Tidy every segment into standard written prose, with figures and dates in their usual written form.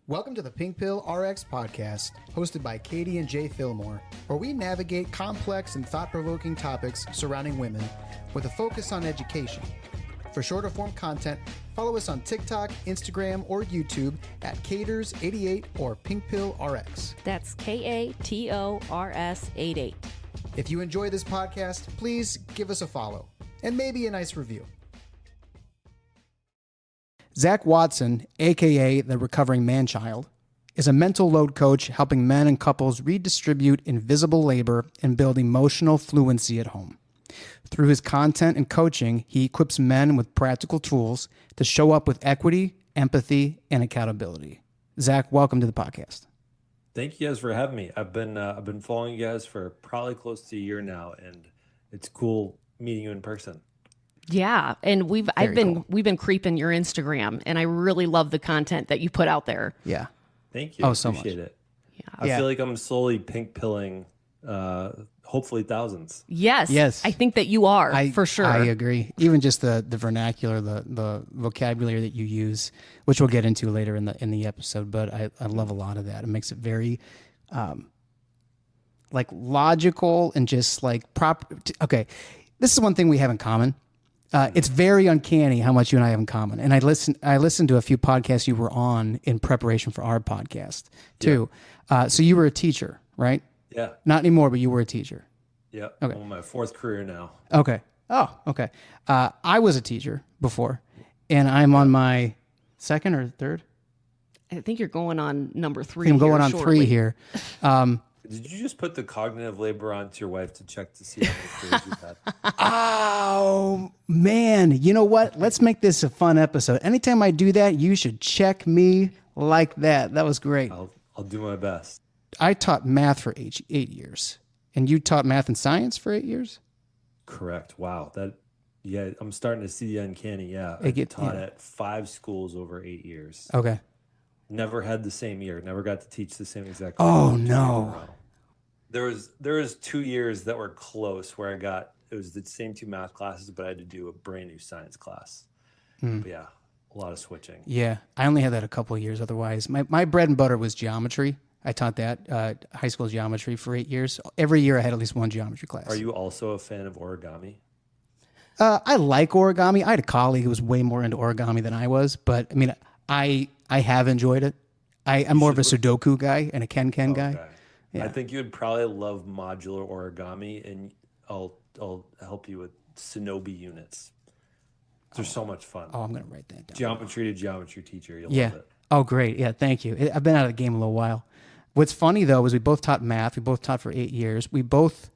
Welcome to the PinkpillRx podcast, hosted by Katie and Jay Fillmore, where we navigate complex and thought-provoking topics surrounding women with a focus on education. For shorter form content, follow us on TikTok, Instagram, or YouTube at Caters88 or PinkpillRx. That's KATORS88. If you enjoy this podcast, please give us a follow and maybe a nice review. Zach Watson, aka the Recovering Manchild, is a mental load coach helping men and couples redistribute invisible labor and build emotional fluency at home. Through his content and coaching, he equips men with practical tools to show up with equity, empathy, and accountability. Zach, welcome to the podcast. Thank you guys for having me. I've been following you guys for probably close to a year now, and it's cool meeting you in person. Yeah, and we've been creeping your Instagram, and I really love the content that you put out there. Yeah. Thank you. Oh, so Appreciate much. it. Yeah. I feel like I'm slowly pink pilling hopefully thousands. Yes. I think that you are, for sure. I agree. Even just the vernacular, the vocabulary that you use, which we'll get into later in the episode, but I love a lot of that. It makes it very like logical and just like proper. Okay, this is one thing we have in common. It's very uncanny how much you and I have in common. And I listened to a few podcasts you were on in preparation for our podcast too. Yeah. So you were a teacher, right? Yeah. Not anymore, but you were a teacher. Yeah. Okay. I'm on my fourth career now. Okay. Oh, okay. I was a teacher before, and I'm on my second or third. I think you're going on number 3. I'm going on shortly. 3 here. Did you just put the cognitive labor onto your wife to check to see how many careers you've had? Oh, man. You know what? Let's make this a fun episode. Anytime I do that, you should check me like that. That was great. I'll do my best. I taught math for 8 years. And you taught math and science for 8 years? Correct. Wow. I'm starting to see the uncanny. Yeah. I taught at 5 schools over 8 years. Okay. Never had the same year. Never got to teach the same exact. Oh, no. There was 2 years that were close where it was the same 2 math classes, but I had to do a brand new science class. But yeah, a lot of switching. Yeah, I only had that a couple of years. Otherwise, my bread and butter was geometry. I taught that high school geometry for 8 years. Every year I had at least one geometry class. Are you also a fan of origami? I like origami. I had a colleague who was way more into origami than I was, but I mean, I have enjoyed it. I'm more of a Sudoku guy and a Ken guy. Okay. Yeah. I think you would probably love modular origami, and I'll help you with Shinobi units. They're so much fun. Oh, I'm going to write that down. Geometry to geometry teacher. You'll love it. Oh, great. Yeah, thank you. I've been out of the game a little while. What's funny, though, is we both taught math. We both taught for 8 years. We both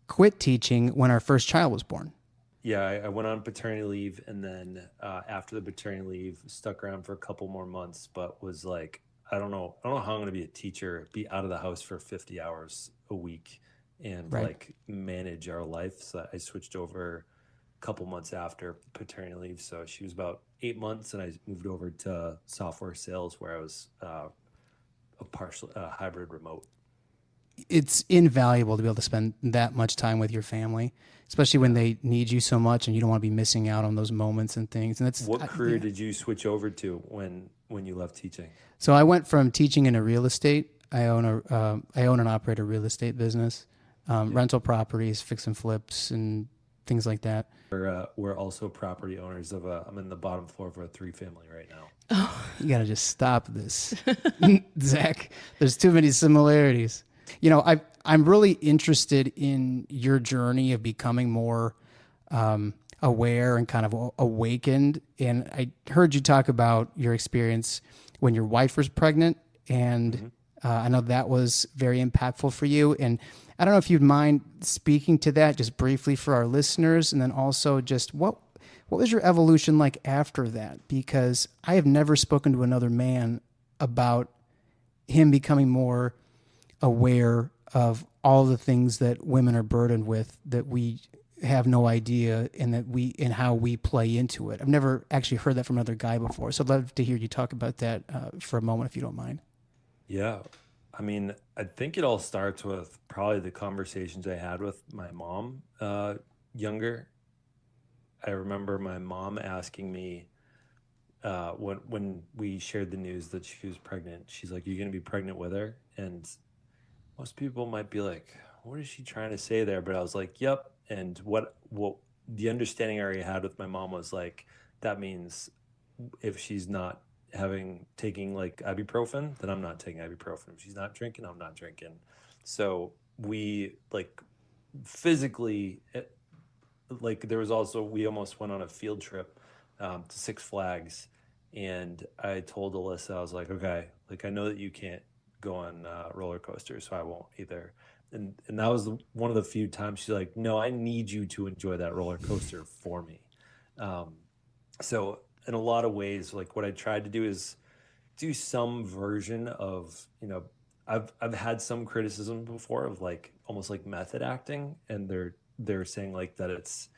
quit teaching when our first child was born. Yeah, I went on paternity leave, and then after the paternity leave, stuck around for a couple more months, but was like, I don't know how I'm going to be a teacher, be out of the house for 50 hours a week and like manage our life. So I switched over a couple months after paternity leave. So she was about 8 months, and I moved over to software sales where I was a partial hybrid remote. It's invaluable to be able to spend that much time with your family, especially when they need you so much and you don't want to be missing out on those moments and things. And that's what career did you switch over to when you left teaching? So I went from teaching into real estate. I own and operate a real estate business, rental properties, fix and flips, and things like that. We're also property owners of I'm in the bottom floor of a 3-family right now. Oh, you got to just stop this, Zach. There's too many similarities. You know, I'm really interested in your journey of becoming more aware and kind of awakened. And I heard you talk about your experience when your wife was pregnant, and I know that was very impactful for you. And I don't know if you'd mind speaking to that just briefly for our listeners, and then also just what was your evolution like after that? Because I have never spoken to another man about him becoming more aware of all the things that women are burdened with that we have no idea and how we play into it. I've never actually heard that from another guy before. So I'd love to hear you talk about that for a moment, if you don't mind. Yeah. I mean, I think it all starts with probably the conversations I had with my mom younger. I remember my mom asking me, when we shared the news that she was pregnant, she's like, "You're gonna be pregnant with her?" And most people might be like, "What is she trying to say there?" But I was like, "Yep." And what the understanding I already had with my mom was like, that means if she's not taking like ibuprofen, then I'm not taking ibuprofen. If she's not drinking, I'm not drinking. So we like physically, like there was also, we almost went on a field trip to Six Flags, and I told Alyssa, I was like, okay, like I know that you can't go on roller coasters, so I won't either. And that was one of the few times she's like, no, I need you to enjoy that roller coaster for me. Um, so in a lot of ways, like what I tried to do is do some version of, I've had some criticism before of like almost like method acting, and they're saying like that it's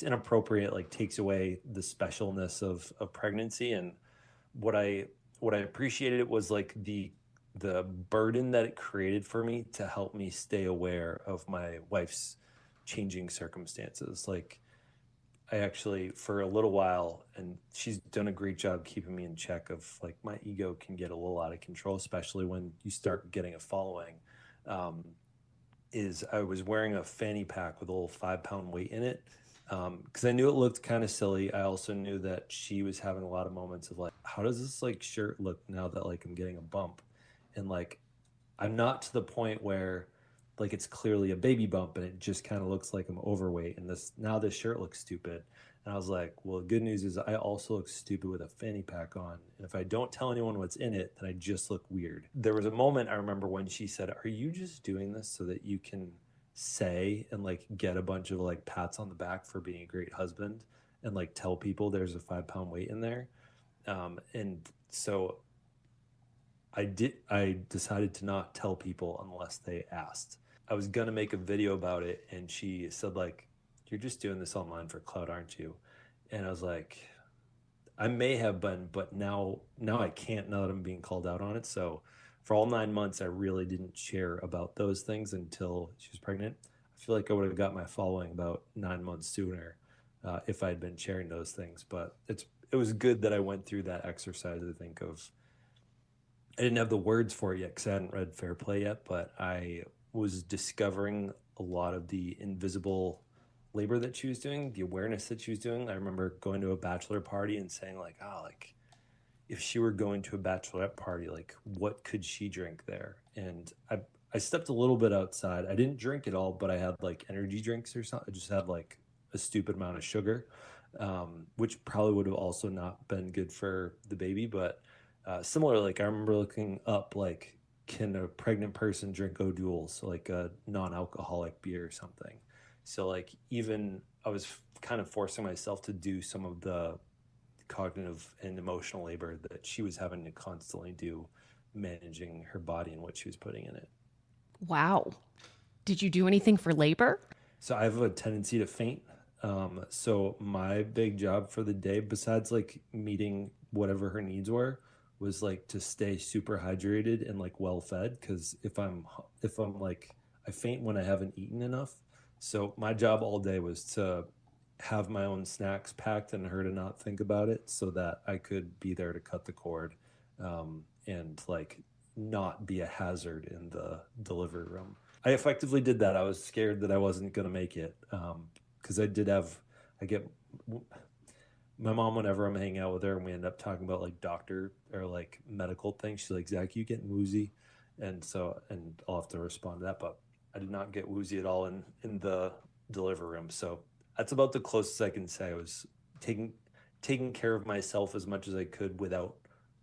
inappropriate, like takes away the specialness of pregnancy. And what I what I appreciated it was like the burden that it created for me to help me stay aware of my wife's changing circumstances. Like I actually, for a little while, and she's done a great job keeping me in check, of like my ego can get a little out of control, especially when you start getting a following. Um, is I was wearing a fanny pack with a little 5 pound weight in it, because I knew it looked kind of silly. I also knew that she was having a lot of moments of like, how does this like shirt look now that like I'm getting a bump? And like I'm not to the point where like it's clearly a baby bump and it just kind of looks like I'm overweight, and this shirt looks stupid. And I was like, well, the good news is I also look stupid with a fanny pack on. And if I don't tell anyone what's in it, then I just look weird. There was a moment I remember when she said, are you just doing this so that you can say and like get a bunch of like pats on the back for being a great husband and like tell people there's a 5 pound weight in there? And so I decided to not tell people unless they asked. I was gonna make a video about it, and she said like, "You're just doing this online for clout, aren't you?" And I was like, "I may have been, but now I can't, now that I'm being called out on it." So for all 9 months, I really didn't share about those things until she was pregnant. I feel like I would have got my following about 9 months sooner if I had been sharing those things. But it was good that I went through that exercise. I think of I didn't have the words for it yet because I hadn't read Fair Play yet, but I was discovering a lot of the invisible labor that she was doing, the awareness that she was doing. I remember going to a bachelor party and saying like, oh, like if she were going to a bachelorette party, like what could she drink there? And I stepped a little bit outside. I didn't drink it all, but I had like energy drinks or something. I just had like a stupid amount of sugar, which probably would have also not been good for the baby. But similar, like I remember looking up like, can a pregnant person drink O'Doul's, so like a non-alcoholic beer or something? So like even I was kind of forcing myself to do some of the cognitive and emotional labor that she was having to constantly do, managing her body and what she was putting in it. Wow. Did you do anything for labor? So I have a tendency to faint. So my big job for the day, besides like meeting whatever her needs were, was like to stay super hydrated and like well fed. Because if I'm like, I faint when I haven't eaten enough. So my job all day was to have my own snacks packed and her to not think about it, so that I could be there to cut the cord, and like not be a hazard in the delivery room. I effectively did that. I was scared that I wasn't going to make it, because I get my mom, whenever I'm hanging out with her and we end up talking about like doctor or like medical things, she's like, Zach, you getting woozy? And I'll have to respond to that, but I did not get woozy at all in the delivery room. So that's about the closest I can say. I was taking care of myself as much as I could without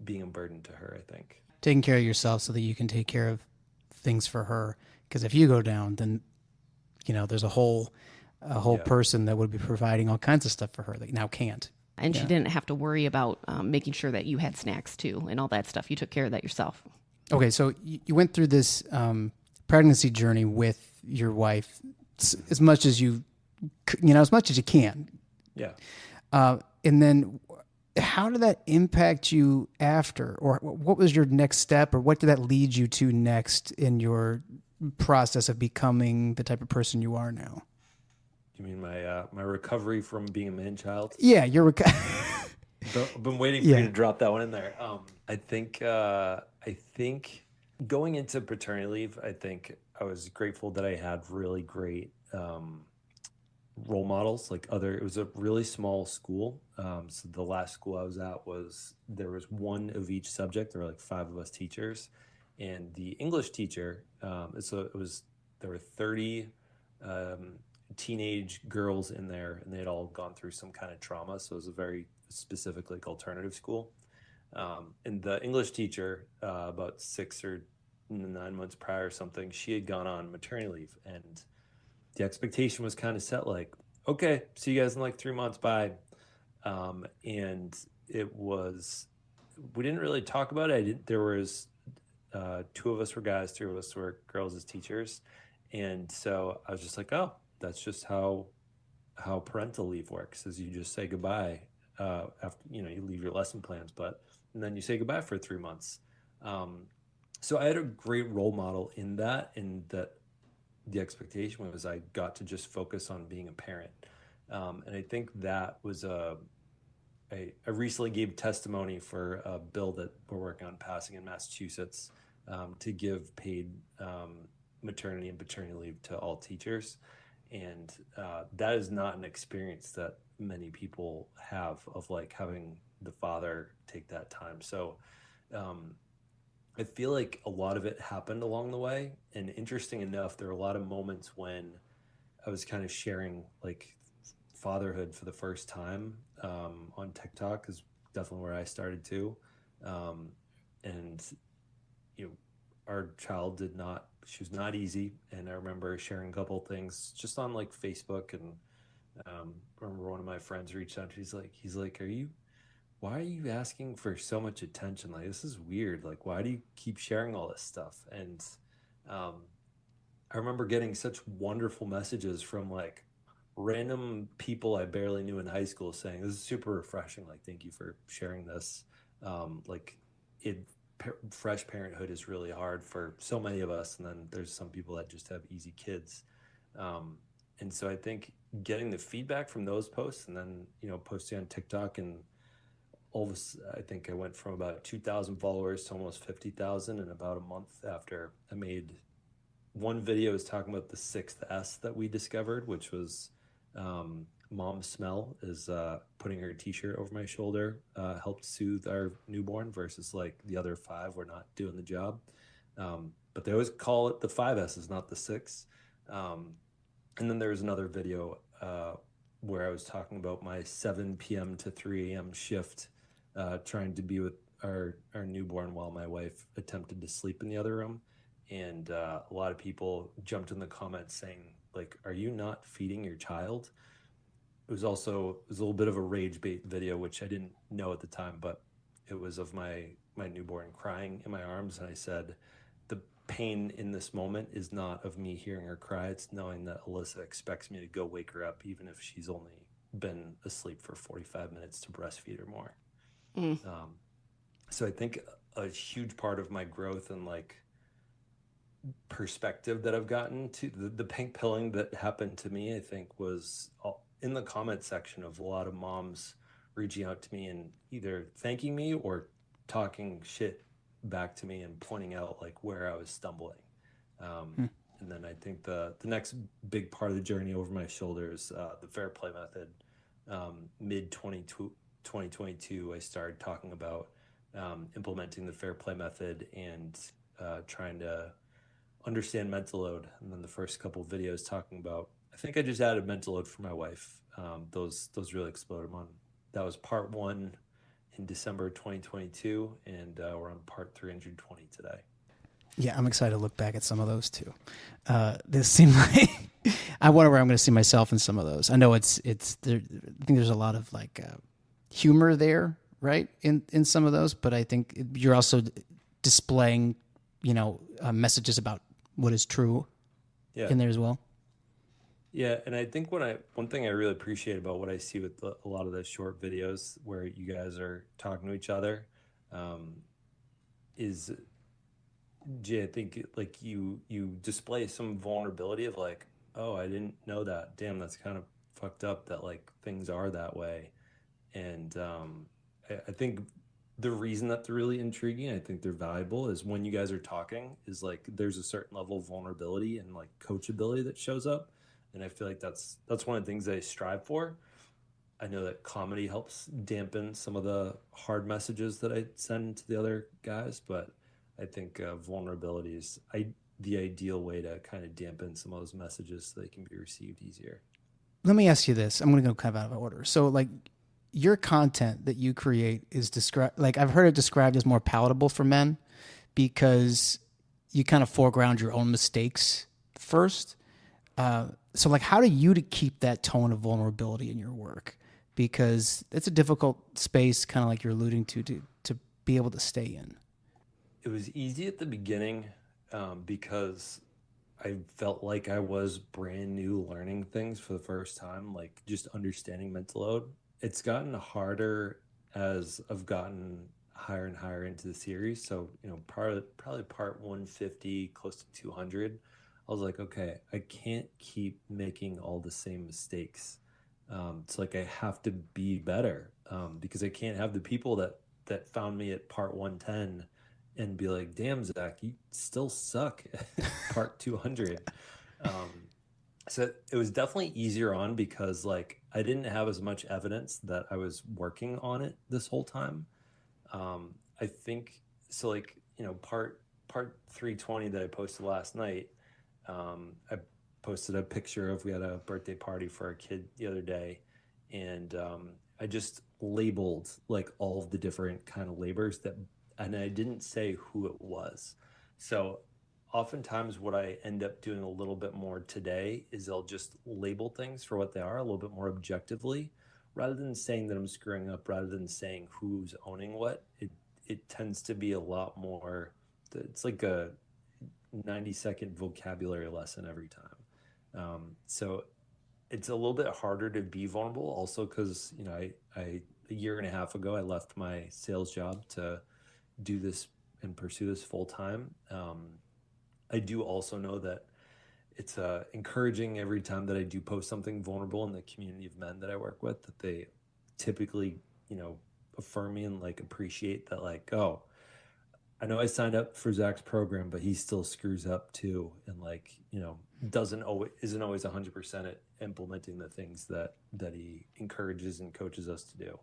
being a burden to her, I think. Taking care of yourself so that you can take care of things for her. Because if you go down, then, there's a whole person that would be providing all kinds of stuff for her that now can't. And she didn't have to worry about making sure that you had snacks too and all that stuff. You took care of that yourself. Okay, so you went through this pregnancy journey with your wife as much as as much as you can. Yeah. And then how did that impact you after? Or what was your next step, or what did that lead you to next in your process of becoming the type of person you are now? You mean my recovery from being a man-child? Yeah, I've been waiting for you to drop that one in there. I think going into paternity leave, I think I was grateful that I had really great role models. It was a really small school. So the last school I was at there was one of each subject. There were like 5 of us teachers, and the English teacher. There were 30 teenage girls in there, and they had all gone through some kind of trauma. So it was a very specific alternative school. And the English teacher, about 6 or 9 months prior or something, she had gone on maternity leave, and the expectation was kind of set okay, see you guys in 3 months, bye. And we didn't really talk about it. There was 2 of us were guys, 3 of us were girls as teachers. And so I was just oh, that's just how parental leave works, is you just say goodbye after, you leave your lesson plans, and then you say goodbye for 3 months. So I had a great role model in that the expectation was I got to just focus on being a parent. And I think that was I recently gave testimony for a bill that we're working on passing in Massachusetts to give paid maternity and paternity leave to all teachers. And that is not an experience that many people have, of having the father take that time. So I feel like a lot of it happened along the way. And interesting enough, there were a lot of moments when I was kind of sharing fatherhood for the first time on TikTok, is definitely where I started too. And our child she was not easy. And I remember sharing a couple of things just on Facebook, and remember one of my friends reached out. He's like, why are you asking for so much attention? This is weird. Why do you keep sharing all this stuff? And I remember getting such wonderful messages from random people I barely knew in high school saying, this is super refreshing. Thank you for sharing this. Fresh parenthood is really hard for so many of us. And then there's some people that just have easy kids. And so I think getting the feedback from those posts, and then, posting on TikTok, and all of this, I think I went from about 2,000 followers to almost 50,000 in about a month after I made one video was talking about the 6th S that we discovered, which was mom's smell, is putting her t-shirt over my shoulder helped soothe our newborn, versus the other 5 were not doing the job. But they always call it the 5 S's, not the 6. And then there was another video where I was talking about my 7 p.m. to 3 a.m. shift, trying to be with our newborn while my wife attempted to sleep in the other room. And a lot of people jumped in the comments saying, are you not feeding your child? It was a little bit of a rage bait video, which I didn't know at the time, but it was of my newborn crying in my arms. And I said, the pain in this moment is not of me hearing her cry. It's knowing that Alyssa expects me to go wake her up, even if she's only been asleep for 45 minutes, to breastfeed her more. So I think a huge part of my growth and perspective that I've gotten to the pink pilling that happened to me, I think, was in the comment section of a lot of moms reaching out to me and either thanking me or talking shit back to me and pointing out where I was stumbling. And then I think the next big part of the journey over my shoulder is the fair play method. Mid 2022, I started talking about implementing the fair play method and trying to understand mental load. And then the first couple of videos talking about, I think I just added mental load for my wife. Those really exploded. That was part 1 in December 2022, and we're on part 320 today. Yeah, I'm excited to look back at some of those too. This seemed I wonder where I'm going to see myself in some of those. I know it's there. I think there's a lot of humor there, right, in some of those, but I think you're also displaying, messages about what is true in there as well. Yeah, and I think one thing I really appreciate about what I see with a lot of those short videos where you guys are talking to each other is, Jay, I think you display some vulnerability of oh, I didn't know that. Damn, that's kind of fucked up that things are that way. And I think the reason that they're really intriguing, I think they're valuable, is when you guys are talking, is like there's a certain level of vulnerability and like coachability that shows up, and I feel like that's one of the things I strive for. I know that comedy helps dampen some of the hard messages that I send to the other guys, but I think vulnerability is the ideal way to kind of dampen some of those messages so they can be received easier. Let me ask you this. I'm going to go kind of out of order. So, like, your content that you create is described, like, I've heard it described as more palatable for men because you kind of foreground your own mistakes first. So, like, how do you to keep that tone of vulnerability in your work? Because it's a difficult space, kind of like you're alluding to be able to stay in. It was easy at the beginning because I felt like I was brand new learning things for the first time, like just understanding mental load. It's gotten harder as I've gotten higher and higher into the series. So, probably part 150, close to 200, I was like, okay, I can't keep making all the same mistakes. It's like I have to be better because I can't have the people that found me at part 110 and be like, damn, Zach, you still suck at part 200. Um, so it was definitely easier on because like I didn't have as much evidence that I was working on it this whole time. I think so. Like part 320 that I posted last night. I posted a picture of we had a birthday party for our kid the other day, and I just labeled like all of the different kind of labors that, and I didn't say who it was. So oftentimes what I end up doing a little bit more today is I'll just label things for what they are a little bit more objectively rather than saying that I'm screwing up, rather than saying who's owning what. It tends to be a lot more, it's like a 90-second vocabulary lesson every time. So it's a little bit harder to be vulnerable also because, I a year and a half ago, I left my sales job to do this and pursue this full time. I do also know that it's encouraging every time that I do post something vulnerable in the community of men that I work with, that they typically, affirm me and like appreciate that, like, oh, I know I signed up for Zach's program, but he still screws up too, and like, doesn't always isn't always 100% at implementing the things that he encourages and coaches us to do.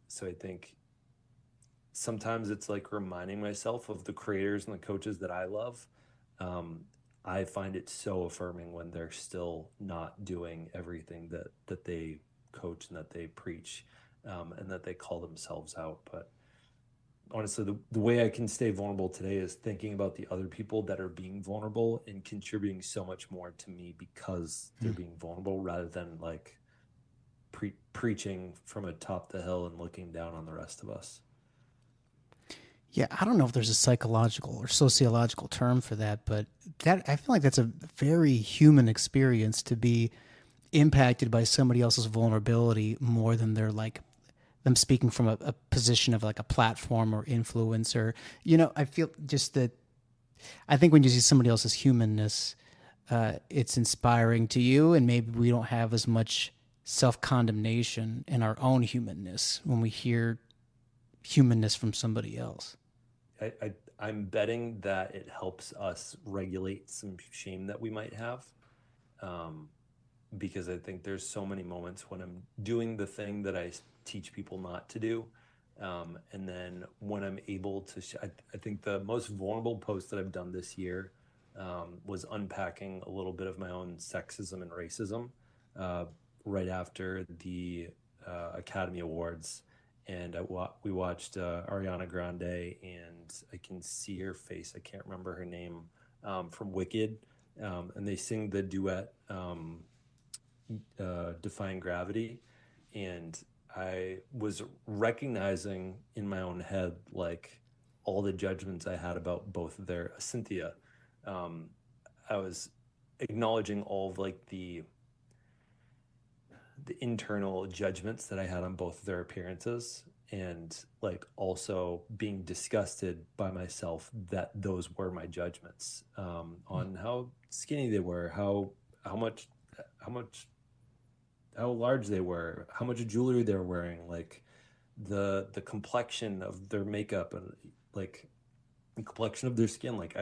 So I think sometimes it's like reminding myself of the creators and the coaches that I love. Um, I find it so affirming when they're still not doing everything that they coach and that they preach, and that they call themselves out. But honestly, the way I can stay vulnerable today is thinking about the other people that are being vulnerable and contributing so much more to me because they're being vulnerable, rather than like preaching from atop the hill and looking down on the rest of us. Yeah, I don't know if there's a psychological or sociological term for that, but that I feel like that's a very human experience to be impacted by somebody else's vulnerability more than they're like them speaking from a position of like a platform or influence or I feel just that I think when you see somebody else's humanness, it's inspiring to you, and maybe we don't have as much self-condemnation in our own humanness when we hear humanness from somebody else. I'm betting that it helps us regulate some shame that we might have. Um, because I think there's so many moments when I'm doing the thing that I teach people not to do. And then when I'm able to, I think the most vulnerable post that I've done this year was unpacking a little bit of my own sexism and racism uh, right after the Academy Awards. And we watched Ariana Grande, and I can see her face. I can't remember her name, from Wicked. And they sing the duet, Defying Gravity. And I was recognizing in my own head, like, all the judgments I had about both of their Cynthia. Um, I was acknowledging all of like the internal judgments that I had on both of their appearances, and like also being disgusted by myself that those were my judgments, on how skinny they were, how much how much how large they were, how much jewelry they were wearing, like the complexion of their makeup and like the complexion of their skin. Like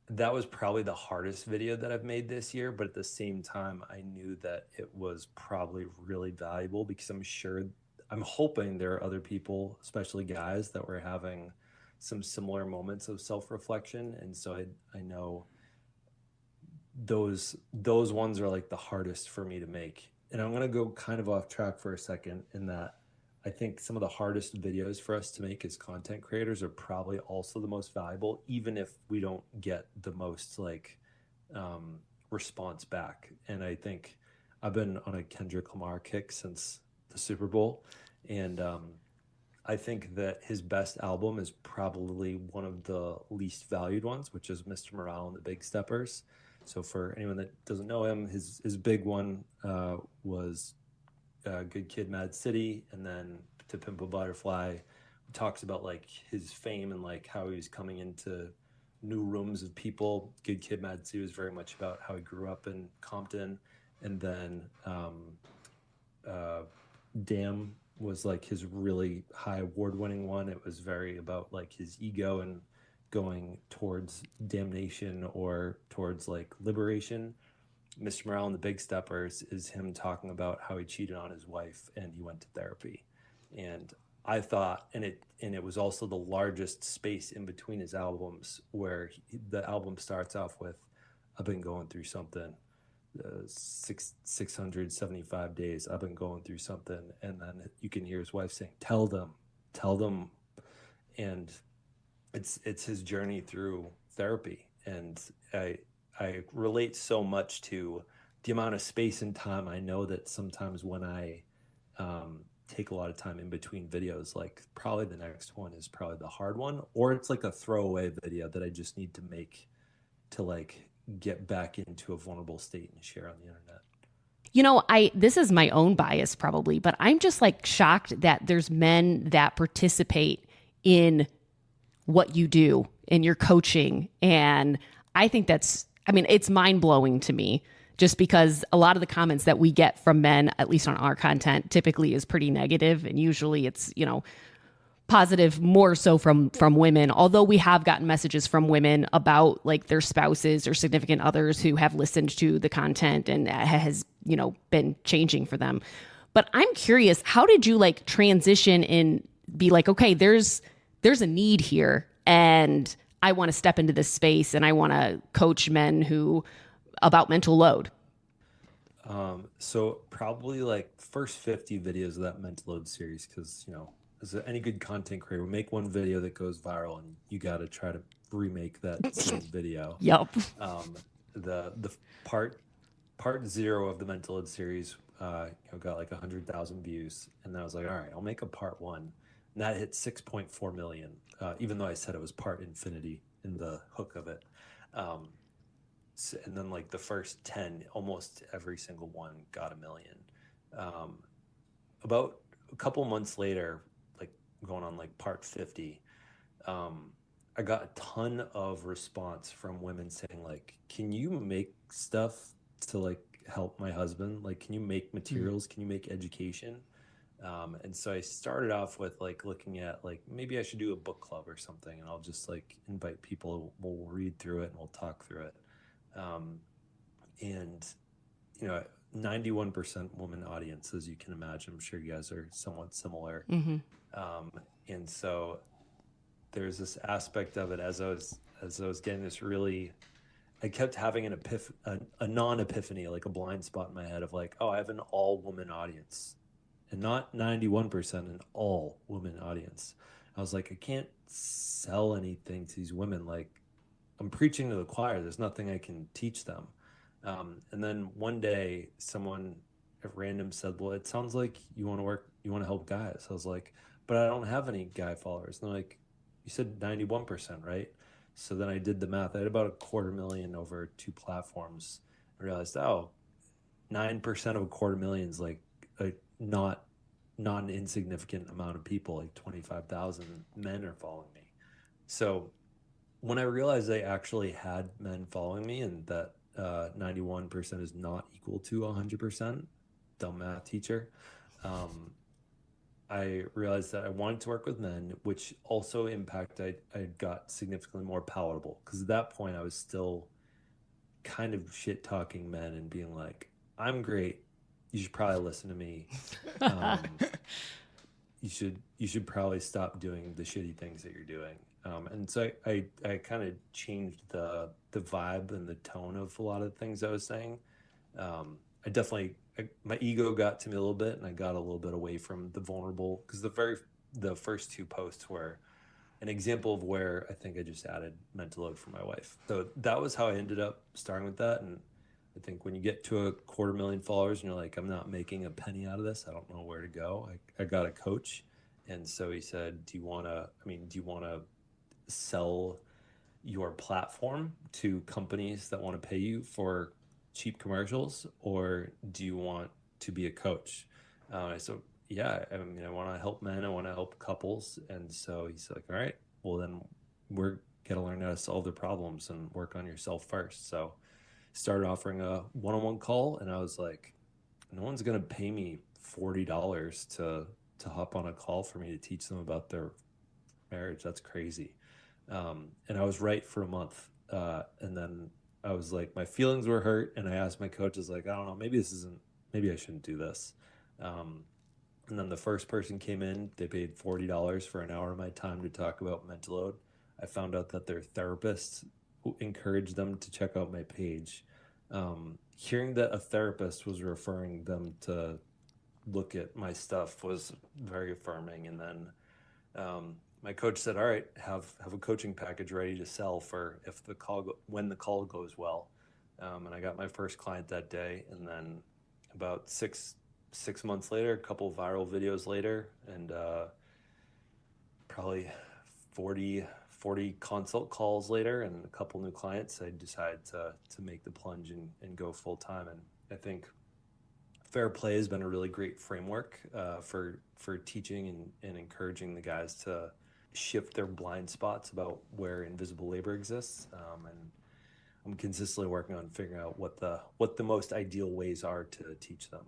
that was probably the hardest video that I've made this year, but at the same time, I knew that it was probably really valuable because I'm hoping there are other people, especially guys, that were having some similar moments of self-reflection. And so I know those ones are like the hardest for me to make. And I'm going to go kind of off track for a second in that I think some of the hardest videos for us to make as content creators are probably also the most valuable, even if we don't get the most like response back. And I think I've been on a Kendrick Lamar kick since the Super Bowl. And I think that his best album is probably one of the least valued ones, which is Mr. Morale and the Big Steppers. So for anyone that doesn't know him, his big one was Good Kid, Mad City, and then To Pimp a Butterfly. He talks about like his fame and like how he was coming into new rooms of people. Good Kid, Mad City was very much about how he grew up in Compton, and then Damn was like his really high award-winning one. It was very about like his ego and going towards damnation or towards like liberation. Mr. Morale and the Big Steppers is him talking about how he cheated on his wife and he went to therapy. And I thought, and it was also the largest space in between his albums, where the album starts off with, "I've been going through something, 675 days. I've been going through something," and then you can hear his wife saying, "Tell them," and it's his journey through therapy. And I relate so much to the amount of space and time. I know that sometimes when I take a lot of time in between videos, like probably the next one is probably the hard one, or it's like a throwaway video that I just need to make to like get back into a vulnerable state and share on the internet. You know, this is my own bias probably, but I'm just like shocked that there's men that participate in what you do in your coaching. And I think it's mind-blowing to me, just because a lot of the comments that we get from men, at least on our content, typically is pretty negative, and usually it's, positive more so from women, although we have gotten messages from women about like their spouses or significant others who have listened to the content and has been changing for them. But I'm curious, how did you like transition and be like, okay, there's a need here and I want to step into this space and I want to coach men about mental load? So probably like first 50 videos of that mental load series, because as any good content creator, we make one video that goes viral and you got to try to remake that same video. Yep. The part 0 of the mental load series got like 100,000 views, and then I was like, all right, I'll make a part 1, and that hit 6.4 million, even though I said it was part infinity in the hook of it. And then like the first 10, almost every single one got 1 million. About a couple months later, like going on like part 50, I got a ton of response from women saying like, can you make stuff to like help my husband? Like, can you make materials? Can you make education? And so I started off with like looking at like, maybe I should do a book club or something, and I'll just like invite people, we'll read through it and we'll talk through it. And 91% woman audience, as you can imagine. I'm sure you guys are somewhat similar. Mm-hmm. And so there's this aspect of it as I was getting this really, I kept having a non-epiphany, like a blind spot in my head of like, oh, I have an all woman audience, and not 91%, an all woman audience. I was like, I can't sell anything to these women. Like, I'm preaching to the choir. There's nothing I can teach them. And then one day someone at random said, well, it sounds like you want to help guys. I was like, but I don't have any guy followers. And they're like, you said 91%, right? So then I did the math. I had about 250,000 over 2 platforms. I realized, 9% of 250,000 is like not an insignificant amount of people. Like 25,000 men are following me. So when I realized I actually had men following me and that 91% is not equal to 100%, dumb math teacher, I realized that I wanted to work with men, which also I got significantly more palatable, because at that point I was still kind of shit talking men and being like, I'm great. You should probably listen to me. Um, you should probably stop doing the shitty things that you're doing. And so I kind of changed the vibe and the tone of a lot of the things I was saying. I definitely my ego got to me a little bit, and I got a little bit away from the vulnerable, because the first two posts were an example of where I think I just added mental load for my wife. So that was how I ended up starting with that. And I think when you get to a 250,000 followers and you're like, I'm not making a penny out of this, I don't know where to go. I got a coach. And so he said, do you want to sell your platform to companies that want to pay you for cheap commercials, or do you want to be a coach? I said, yeah, I mean, I want to help men, I want to help couples. And so he's like, all right, well then we're gonna learn how to solve their problems and work on yourself first. So started offering a one-on-one call, and I was like, no one's gonna pay me $40 to hop on a call for me to teach them about their marriage. That's crazy. And I was right for a month. And then I was like, my feelings were hurt. And I asked my coaches, like, I don't know, maybe I shouldn't do this. And then the first person came in, they paid $40 for an hour of my time to talk about mental load. I found out that their therapist encouraged them to check out my page. Hearing that a therapist was referring them to look at my stuff was very affirming. And then my coach said, all right, have a coaching package ready to sell for when the call goes well. And I got my first client that day. And then about six months later, a couple of viral videos later, and probably 40 consult calls later and a couple new clients, I decided to make the plunge and go full time. And I think Fair Play has been a really great framework for teaching and encouraging the guys to shift their blind spots about where invisible labor exists. And I'm consistently working on figuring out what the most ideal ways are to teach them.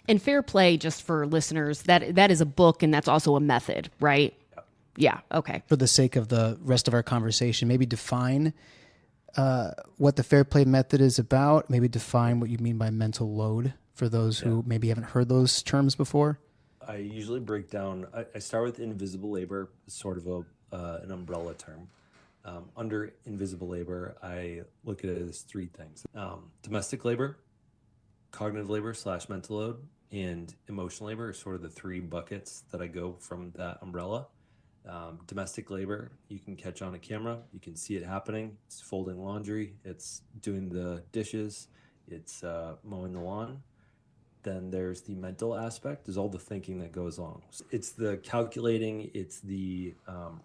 And Fair Play, just for listeners, that is a book, and that's also a method, right? Yeah. Okay. For the sake of the rest of our conversation, maybe define what the Fair Play method is about. Maybe define what you mean by mental load for those who maybe haven't heard those terms before. I usually break down. I start with invisible labor, sort of an umbrella term. Under invisible labor, I look at it as three things: domestic labor, cognitive labor / mental load, and emotional labor are sort of the three buckets that I go from that umbrella. Domestic labor, you can catch on a camera, you can see it happening. It's folding laundry, it's doing the dishes, it's mowing the lawn. Then there's the mental aspect, there's all the thinking that goes on. It's the calculating, it's the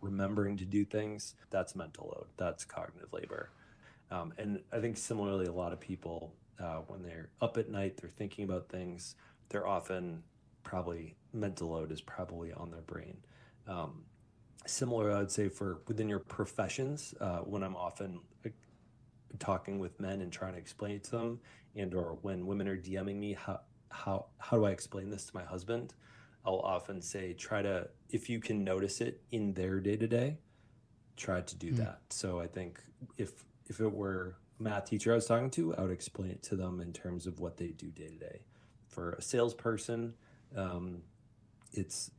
remembering to do things. That's mental load, that's cognitive labor. And I think similarly, a lot of people, when they're up at night, they're thinking about things, they're often mental load is probably on their brain. Similar, I would say, for within your professions, when I'm often talking with men and trying to explain it to them, and or when women are DMing me, how do I explain this to my husband? I'll often say, if you can notice it in their day-to-day, try to do that. So I think if it were a math teacher I was talking to, I would explain it to them in terms of what they do day-to-day. For a salesperson, it's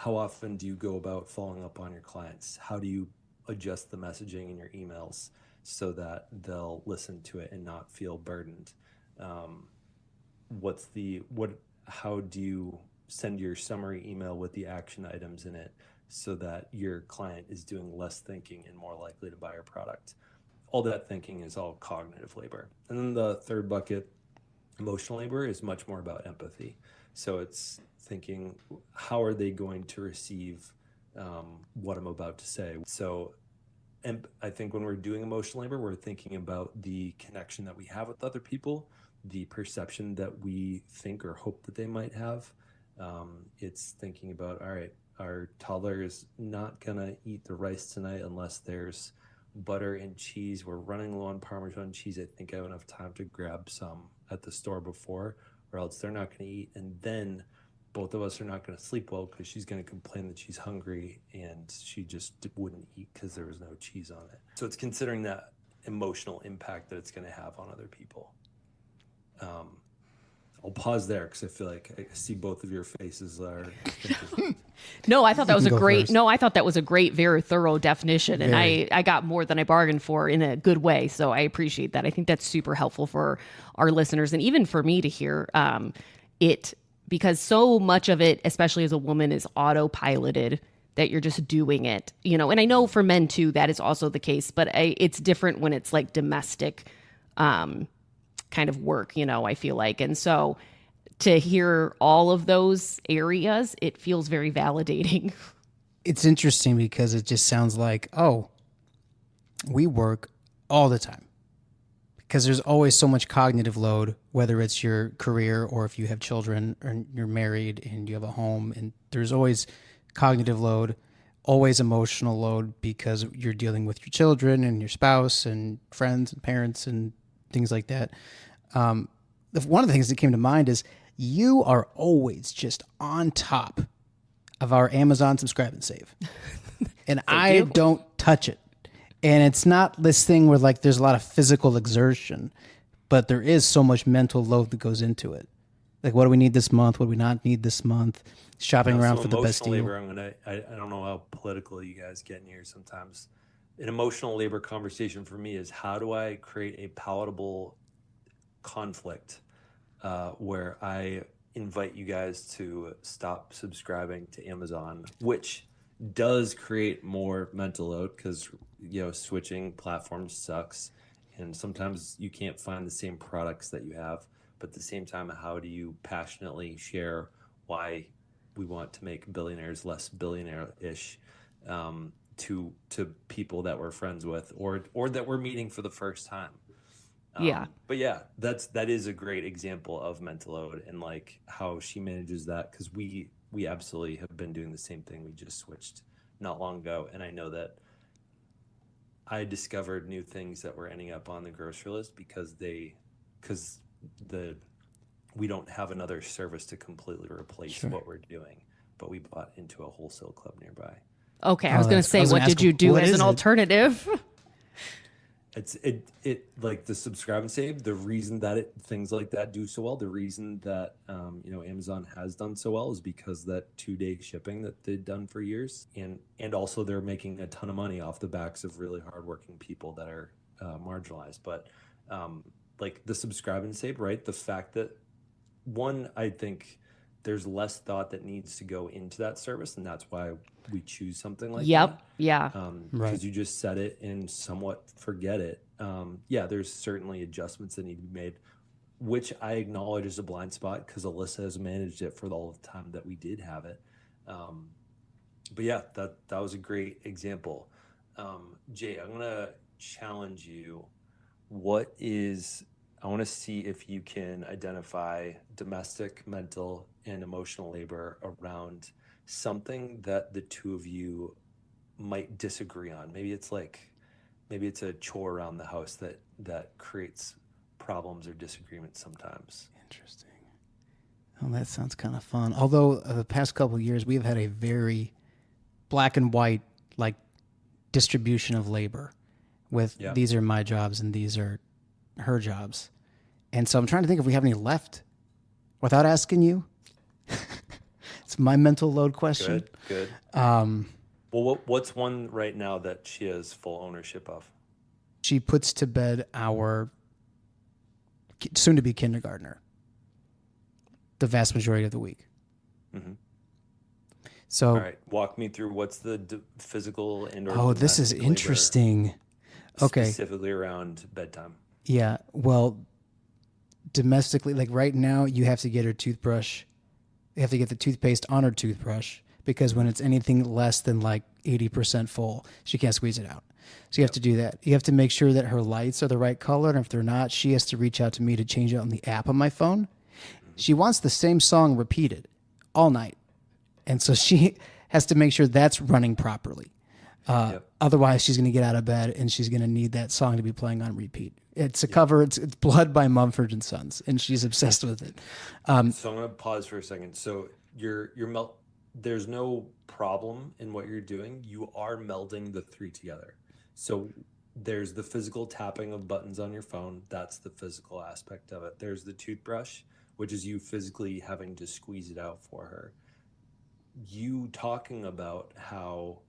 how often do you go about following up on your clients? How do you adjust the messaging in your emails so that they'll listen to it and not feel burdened? How do you send your summary email with the action items in it so that your client is doing less thinking and more likely to buy your product? All that thinking is all cognitive labor. And then the third bucket, emotional labor, is much more about empathy. So it's thinking, how are they going to receive what I'm about to say? So I think when we're doing emotional labor, we're thinking about the connection that we have with other people, the perception that we think or hope that they might have. It's thinking about, all right, our toddler is not going to eat the rice tonight unless there's butter and cheese. We're running low on Parmesan cheese. I think I have enough time to grab some at the store before, or else they're not going to eat. And then both of us are not going to sleep well because she's going to complain that she's hungry and she just wouldn't eat because there was no cheese on it. So it's considering that emotional impact that it's going to have on other people. I'll pause there because I feel like I see both of your faces are thinking. No, I thought that was a great. First. No, I thought that was a great, very thorough definition, and I got more than I bargained for in a good way. So I appreciate that. I think that's super helpful for our listeners, and even for me to hear it, because so much of it, especially as a woman, is autopiloted. That you're just doing it, you know. And I know for men too, that is also the case, but it's different when it's like domestic kind of work, you know, I feel like. And so to hear all of those areas, it feels very validating. It's interesting because it just sounds like, oh, we work all the time. Because there's always so much cognitive load, whether it's your career or if you have children or you're married and you have a home. And there's always cognitive load, always emotional load because you're dealing with your children and your spouse and friends and parents and things like that. One of the things that came to mind is you are always just on top of our Amazon subscribe and save. And I don't touch it. And it's not this thing where like there's a lot of physical exertion, but there is so much mental load that goes into it. Like, what do we need this month? What do we not need this month? Shopping around for the best deal. Labor, I don't know how political you guys get in here sometimes. An emotional labor conversation for me is how do I create a palatable conflict where I invite you guys to stop subscribing to Amazon, which does create more mental load because, you know, switching platforms sucks. And sometimes you can't find the same products that you have. But at the same time, how do you passionately share why we want to make billionaires less billionaire-ish to people that we're friends with or that we're meeting for the first time? But yeah, that is a great example of mental load and like how she manages that, because we absolutely have been doing the same thing. We just switched not long ago, and I know that I discovered new things that were ending up on the grocery list because we don't have another service to completely replace what we're doing, but we bought into a wholesale club nearby. Okay, I was going to say, what did you do as an alternative? It's like the subscribe and save. The reason that things like that do so well, the reason that Amazon has done so well is because that 2-day shipping that they've done for years, and also they're making a ton of money off the backs of really hardworking people that are marginalized. But like the subscribe and save, right? The fact that I think there's less thought that needs to go into that service, and that's why we choose something like that. Yeah. Because you just set it and somewhat forget it. There's certainly adjustments that need to be made, which I acknowledge is a blind spot because Alyssa has managed it for all the time that we did have it. But yeah, that was a great example. Jay, I'm gonna challenge you. I want to see if you can identify domestic, mental, and emotional labor around something that the two of you might disagree on. Maybe it's a chore around the house that creates problems or disagreements sometimes. Interesting. Oh, that sounds kind of fun. Although the past couple of years, we've had a very black and white like distribution of labor with these are my jobs and these are her jobs. And so I'm trying to think if we have any left without asking you. It's my mental load question. Good. Well, what's one right now that she has full ownership of? She puts to bed our soon-to-be kindergartner the vast majority of the week. Mm-hmm. So, all right, walk me through what's the physical and this is interesting. Okay, specifically around bedtime. Yeah, well, domestically, like right now, you have to get her toothbrush. You have to get the toothpaste on her toothbrush because when it's anything less than like 80% full, she can't squeeze it out. So you have to do that. You have to make sure that her lights are the right color, and if they're not, she has to reach out to me to change it on the app on my phone. She wants the same song repeated all night, and so she has to make sure that's running properly. Otherwise, she's going to get out of bed and she's going to need that song to be playing on repeat. It's a cover. It's Blood by Mumford and Sons, and she's obsessed with it. So I'm going to pause for a second. So there's no problem in what you're doing. You are melding the three together. So there's the physical tapping of buttons on your phone. That's the physical aspect of it. There's the toothbrush, which is you physically having to squeeze it out for her. You talking about how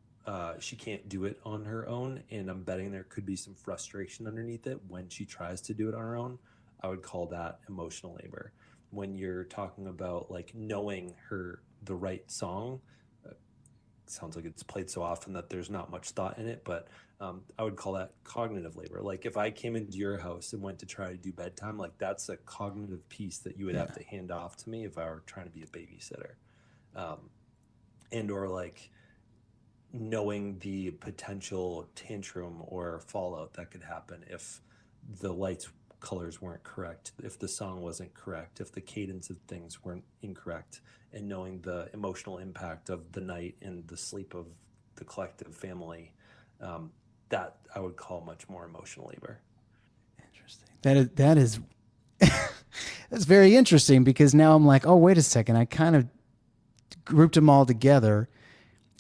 she can't do it on her own, and I'm betting there could be some frustration underneath it when she tries to do it on her own. I would call that emotional labor. When you're talking about like knowing the right song, sounds like it's played so often that there's not much thought in it, but I would call that cognitive labor. Like if I came into your house and went to try to do bedtime, like that's a cognitive piece that you would have to hand off to me if I were trying to be a babysitter. And or like knowing the potential tantrum or fallout that could happen if the lights colors weren't correct, if the song wasn't correct, if the cadence of things weren't incorrect, and knowing the emotional impact of the night and the sleep of the collective family, that I would call much more emotional labor. Interesting. That is that's very interesting, because now I'm like, oh, wait a second. I kind of grouped them all together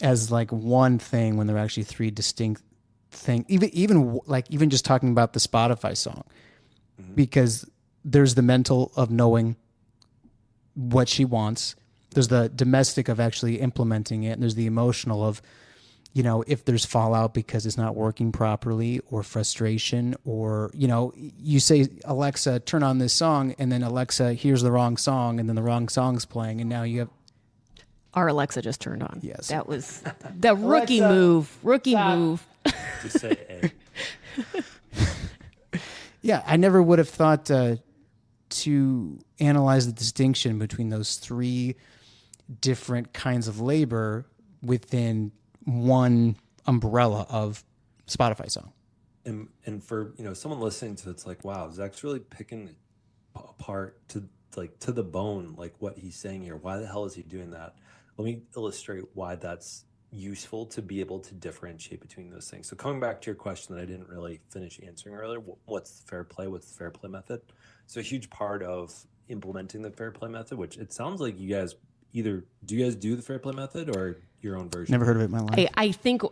as like one thing when they're actually three distinct things. Even just talking about the Spotify song, because there's the mental of knowing what she wants. There's the domestic of actually implementing it. And there's the emotional of, if there's fallout because it's not working properly, or frustration, or, you say, Alexa, turn on this song, and then Alexa hears the wrong song, and then the wrong song's playing. And now you have, Our Alexa just turned on. Yes. That was the rookie move. Move. Just say A. Yeah, I never would have thought to analyze the distinction between those three different kinds of labor within one umbrella of Spotify song. And for someone listening to it's like, wow, Zach's really picking apart to the bone, like what he's saying here. Why the hell is he doing that? Let me illustrate why that's useful to be able to differentiate between those things. So coming back to your question that I didn't really finish answering earlier, what's the fair play? What's the fair play method? So a huge part of implementing the fair play method, which it sounds like you guys do the fair play method or your own version? Never heard of it in my life. I think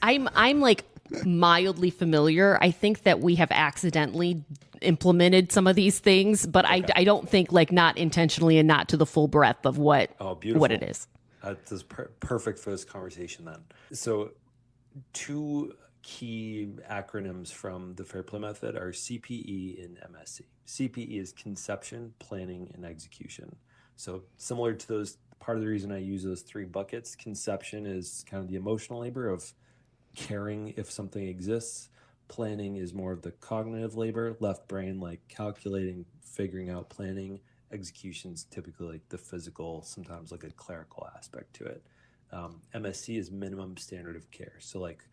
I'm like mildly familiar. I think that we have accidentally implemented some of these things, but I don't think like not intentionally and not to the full breadth of what it is. That's perfect for this conversation then. So 2 key acronyms from the Fair Play Method are CPE and MSC. CPE is conception, planning, and execution. So similar to those, part of the reason I use those 3 buckets, conception is kind of the emotional labor of caring if something exists. Planning is more of the cognitive labor, left brain, like calculating, figuring out, planning. Execution's typically like the physical, sometimes like a clerical aspect to it. MSC is minimum standard of care. So like,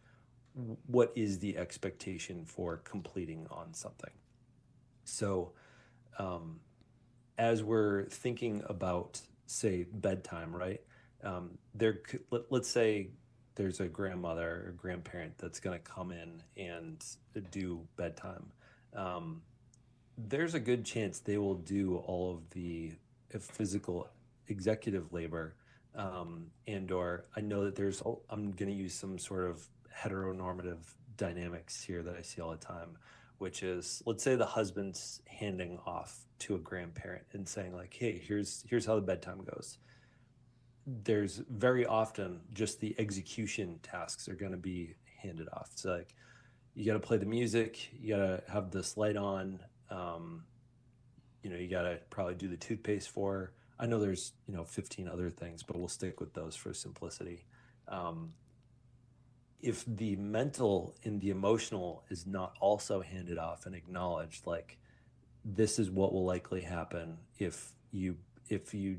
what is the expectation for completing on something? So as we're thinking about, say, bedtime, right? Let's say there's a grandmother or grandparent that's going to come in and do bedtime. There's a good chance they will do all of the physical executive labor, or I know that I'm going to use some sort of heteronormative dynamics here that I see all the time, which is, let's say the husband's handing off to a grandparent and saying like, hey, here's how the bedtime goes. There's very often just the execution tasks are going to be handed off. It's like, you got to play the music, you got to have this light on, you got to probably do the toothpaste for her. I know there's 15 other things, but we'll stick with those for simplicity. If the mental and the emotional is not also handed off and acknowledged, like, this is what will likely happen if you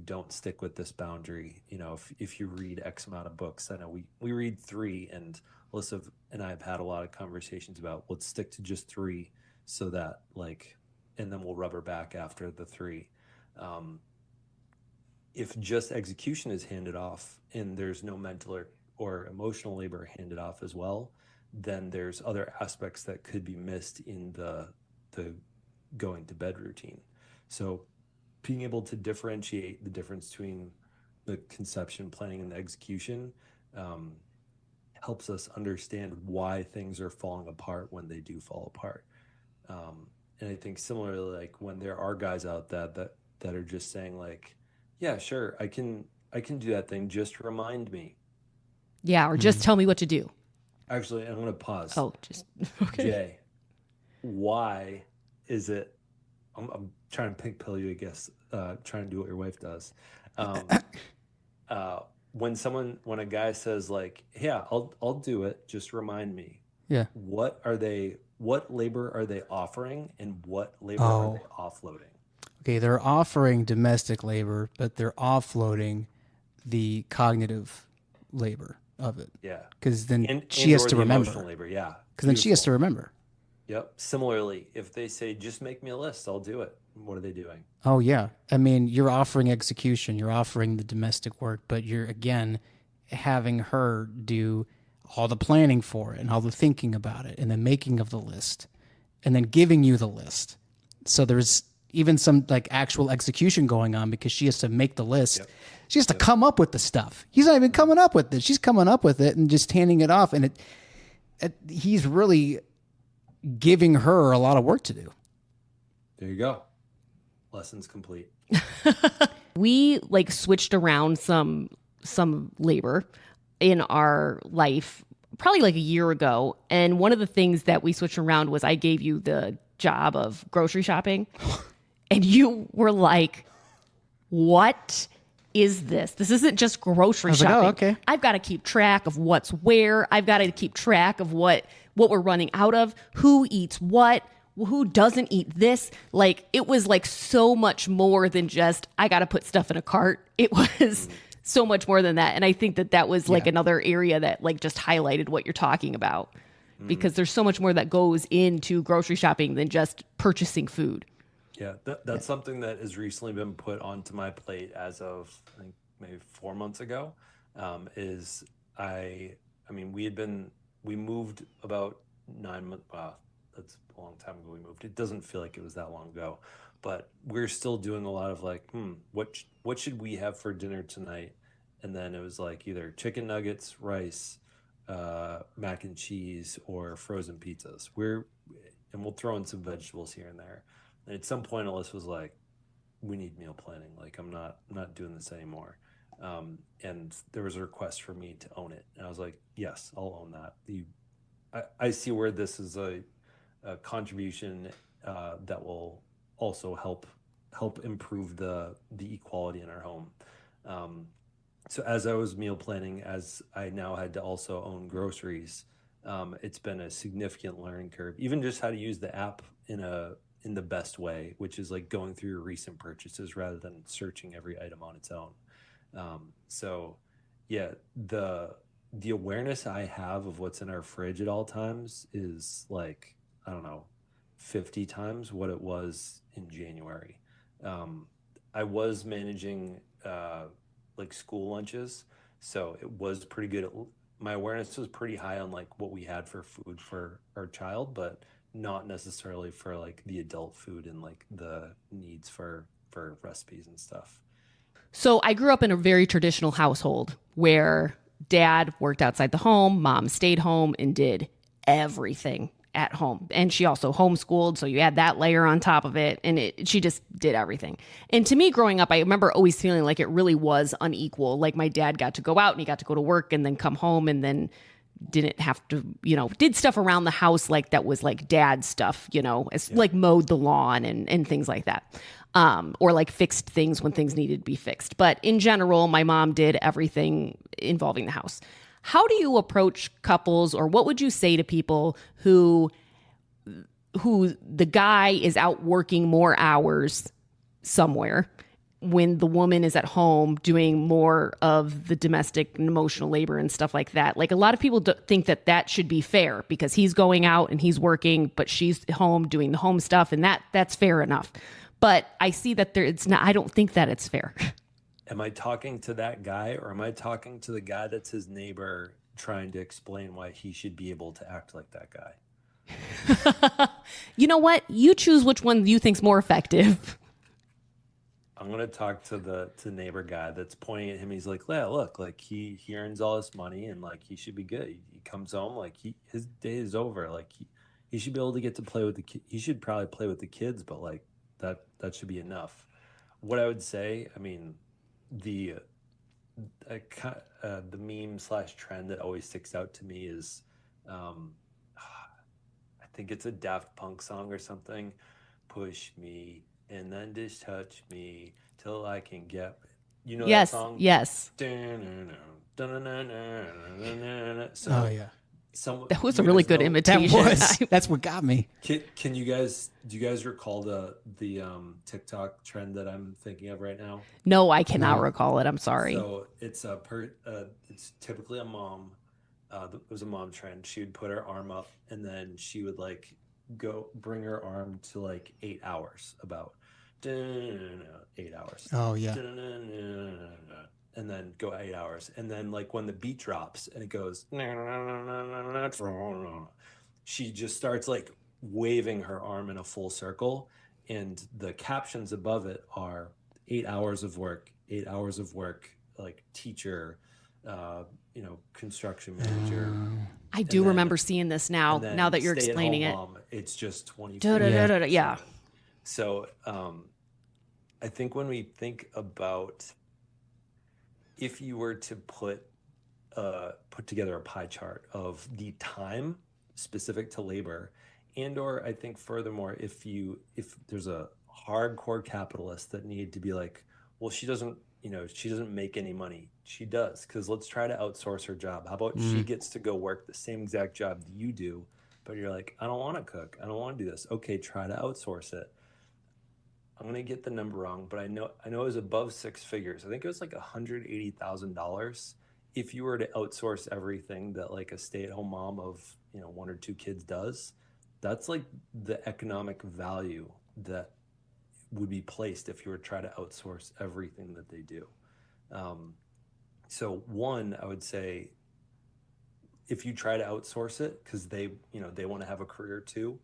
don't stick with this boundary, if you read X amount of books. I know we read 3, and Melissa and I have had a lot of conversations about, let's stick to just 3 so that and then we'll rubber back after the 3. If just execution is handed off and there's no mental or emotional labor handed off as well, then there's other aspects that could be missed in the going to bed routine. So being able to differentiate the difference between the conception, planning, and the execution helps us understand why things are falling apart when they do fall apart. And I think similarly, like when there are guys out there that are just saying like, yeah, sure, I can do that thing. Just remind me. Yeah, or just tell me what to do. Actually, I'm going to pause. Oh, just okay. Jay, why is it? I'm trying to pink pill you, I guess. Trying to do what your wife does. When a guy says like, "Yeah, I'll do it. Just remind me." Yeah. What labor are they offering, and what labor are they offloading? Okay, they're offering domestic labor, but they're offloading the cognitive labor of it. Yeah. Because then And she has to the remember. Emotional labor, yeah. Because then she has to remember. Yep. Similarly, if they say, just make me a list, I'll do it. What are they doing? Oh, yeah. I mean, you're offering execution. You're offering the domestic work, but you're, again, having her do all the planning for it and all the thinking about it and the making of the list and then giving you the list. So there's even some like actual execution going on because she has to make the list. Yep. She has to come up with the stuff. He's not even coming up with it. She's coming up with it and just handing it off. And he's really giving her a lot of work to do. There you go. Lessons complete. We like switched around some labor in our life probably like a year ago. And one of the things that we switched around was I gave you the job of grocery shopping. And you were like, what is this? This isn't just grocery shopping. Like, oh, okay. I've got to keep track of what's where. I've got to keep track of what we're running out of, who eats what, who doesn't eat this. Like, it was like so much more than just, I got to put stuff in a cart. It was so much more than that. And I think that was like another area that like just highlighted what you're talking about, because there's so much more that goes into grocery shopping than just purchasing food. Yeah, that's something that has recently been put onto my plate as of, I think, maybe 4 months ago. We moved about 9 months. Wow, that's a long time ago we moved. It doesn't feel like it was that long ago, but we're still doing a lot of like, what should we have for dinner tonight? And then it was like either chicken nuggets, rice, mac and cheese, or frozen pizzas. And we'll throw in some vegetables here and there. And at some point, Alyssa was like, we need meal planning. Like, I'm not doing this anymore. And there was a request for me to own it. And I was like, yes, I'll own that. I see where this is a contribution that will also help improve the equality in our home. So as I was meal planning, as I now had to also own groceries, it's been a significant learning curve. Even just how to use the app in the best way, which is like going through your recent purchases rather than searching every item on its own. So yeah, the awareness I have of what's in our fridge at all times is like, I don't know, 50 times what it was in January. I was managing like school lunches, so it was pretty good. My awareness was pretty high on like what we had for food for our child, but not necessarily for like the adult food and like the needs for recipes and stuff. So I grew up in a very traditional household where dad worked outside the home, mom stayed home and did everything at home. And she also homeschooled, so you add that layer on top of it, and she just did everything. And to me, growing up, I remember always feeling like it really was unequal. Like my dad got to go out and he got to go to work and then come home and then didn't have to, did stuff around the house like that was like dad stuff, like mowed the lawn and things like that. Or like fixed things when things needed to be fixed. But in general, my mom did everything involving the house. How do you approach couples, or what would you say to people who the guy is out working more hours somewhere when the woman is at home doing more of the domestic and emotional labor and stuff like that? Like, a lot of people think that should be fair because he's going out and he's working, but she's home doing the home stuff, and that's fair enough. But I see that it's not. I don't think that it's fair. Am I talking to that guy, or am I talking to the guy that's his neighbor trying to explain why he should be able to act like that guy? You know what? You choose which one you think's more effective. I'm gonna talk to the neighbor guy that's pointing at him. He's like, yeah, look, like he earns all this money and like he should be good. He comes home, like his day is over. Like he should be able to get to play with the he should probably play with the kids, but like that should be enough. What I would say, I mean, the the meme / trend that always sticks out to me is, I think it's a Daft Punk song or something. Push me and then just touch me till I can get. You know that song? Yes. So Oh yeah. That was a really good imitation. That's what got me. Can you guys do you guys recall the TikTok trend that I'm thinking of right now? No, I cannot recall it. I'm sorry. So it's it's typically a mom. It was a mom trend. She would put her arm up and then she would like go bring her arm to like 8 hours, about 8 hours. Oh yeah. And then go 8 hours. And then like when the beat drops and it goes, she just starts like waving her arm in a full circle. And the captions above it are 8 hours of work, 8 hours of work, like teacher, construction manager. I do remember seeing this now that you're explaining it. Mom, it's just 24. Yeah. So I think when we think about if you were to put together a pie chart of the time specific to labor, and or I think furthermore, if there's a hardcore capitalist that needed to be like, well, she doesn't make any money. She does, because let's try to outsource her job. How about she gets to go work the same exact job that you do, but you're like, I don't want to cook. I don't want to do this. Okay, try to outsource it. I'm going to get the number wrong, but I know it was above six figures. I think it was like $180,000 if you were to outsource everything that like a stay-at-home mom of, 1 or 2 kids does. That's like the economic value that would be placed if you were to try to outsource everything that they do. So one, I would say, if you try to outsource it because they want to have a career too,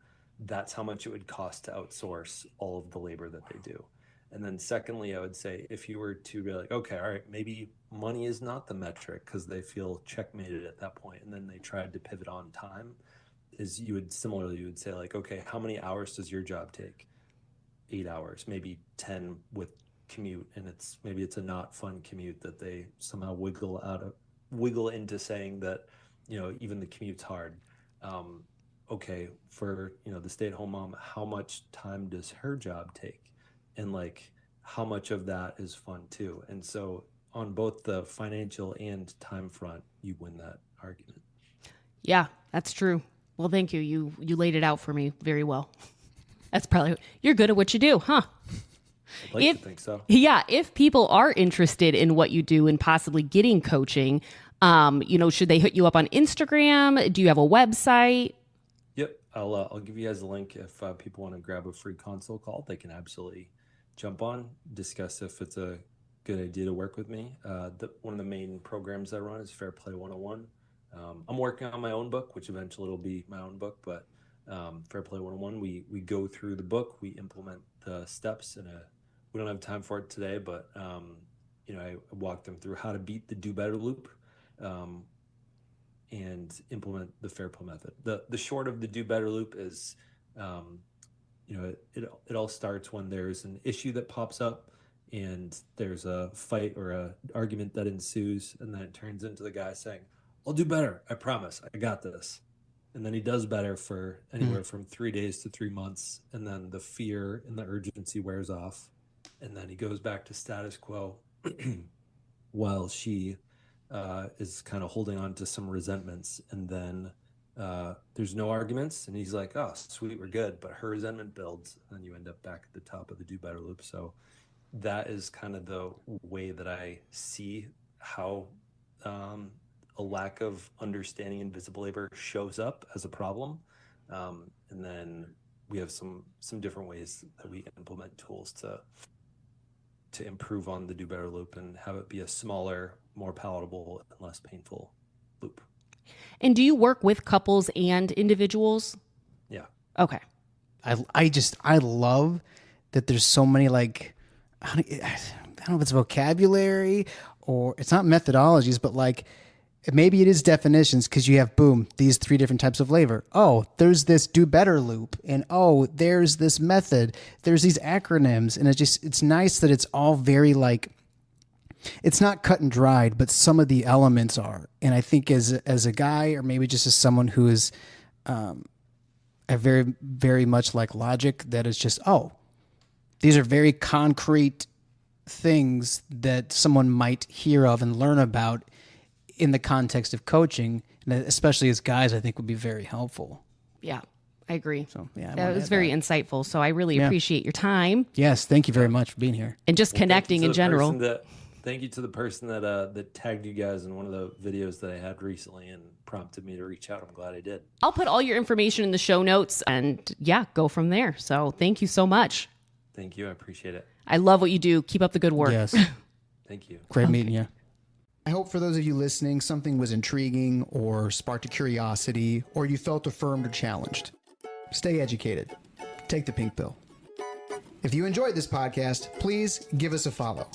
that's how much it would cost to outsource all of the labor that they do. And then secondly, I would say if you were to be like, okay, all right, maybe money is not the metric because they feel checkmated at that point, and then they tried to pivot on time, you would say like, okay, how many hours does your job take? 8 hours, maybe 10 with commute, and maybe it's a not fun commute that they somehow wiggle into saying that even the commute's hard. Okay, for the stay-at-home mom, how much time does her job take, and like how much of that is fun too? And so on both the financial and time front, you win that argument. Yeah, that's true. Well, thank you. You laid it out for me very well. That's probably, you're good at what you do, huh? I'd like to think so. Yeah, if people are interested in what you do and possibly getting coaching, should they hit you up on Instagram? Do you have a website? Yep, I'll give you guys a link if people want to grab a free console call. They can absolutely jump on, discuss if it's a good idea to work with me. One of the main programs I run is Fair Play 101. I'm working on my own book, which eventually will be my own book, but Fair Play 101, we go through the book, we implement the steps we don't have time for it today, but I walk them through how to beat the do better loop and implement the Fair Play method. The short of the do better loop is it all starts when there's an issue that pops up and there's a fight or a argument that ensues, and then it turns into the guy saying, I'll do better, I promise, I got this. And then he does better for anywhere from 3 days to 3 months. And then the fear and the urgency wears off. And then he goes back to status quo while she is kind of holding on to some resentments. And then there's no arguments. And he's like, oh, sweet, we're good. But her resentment builds. And then you end up back at the top of the do better loop. So that is kind of the way that I see how a lack of understanding invisible labor shows up as a problem. And then we have some different ways that we implement tools to improve on the do better loop and have it be a smaller, more palatable, and less painful loop. And do you work with couples and individuals? Yeah. Okay. I love that there's so many like I don't know if it's vocabulary or it's not methodologies, but like maybe it is definitions, because you have, boom, these 3 different types of flavor. Oh, there's this do better loop. And oh, there's this method. There's these acronyms. And it's nice that it's all very like, it's not cut and dried, but some of the elements are. And I think as a guy, or maybe just as someone who is I very, very much like logic, that is just, oh, these are very concrete things that someone might hear of and learn about in the context of coaching, and especially as guys, I think would be very helpful. Yeah, I agree. So yeah, that was very insightful. So I really appreciate your time. Yes, thank you very much for being here and just connecting in general. Thank you to the person that tagged you guys in one of the videos that I had recently and prompted me to reach out. I'm glad I did. I'll put all your information in the show notes and go from there. So thank you so much. Thank you. I appreciate it. I love what you do. Keep up the good work. Yes. Thank you. Great meeting you. I hope for those of you listening, something was intriguing or sparked a curiosity, or you felt affirmed or challenged. Stay educated. Take the pink pill. If you enjoyed this podcast, please give us a follow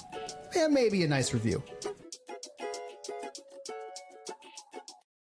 and maybe a nice review.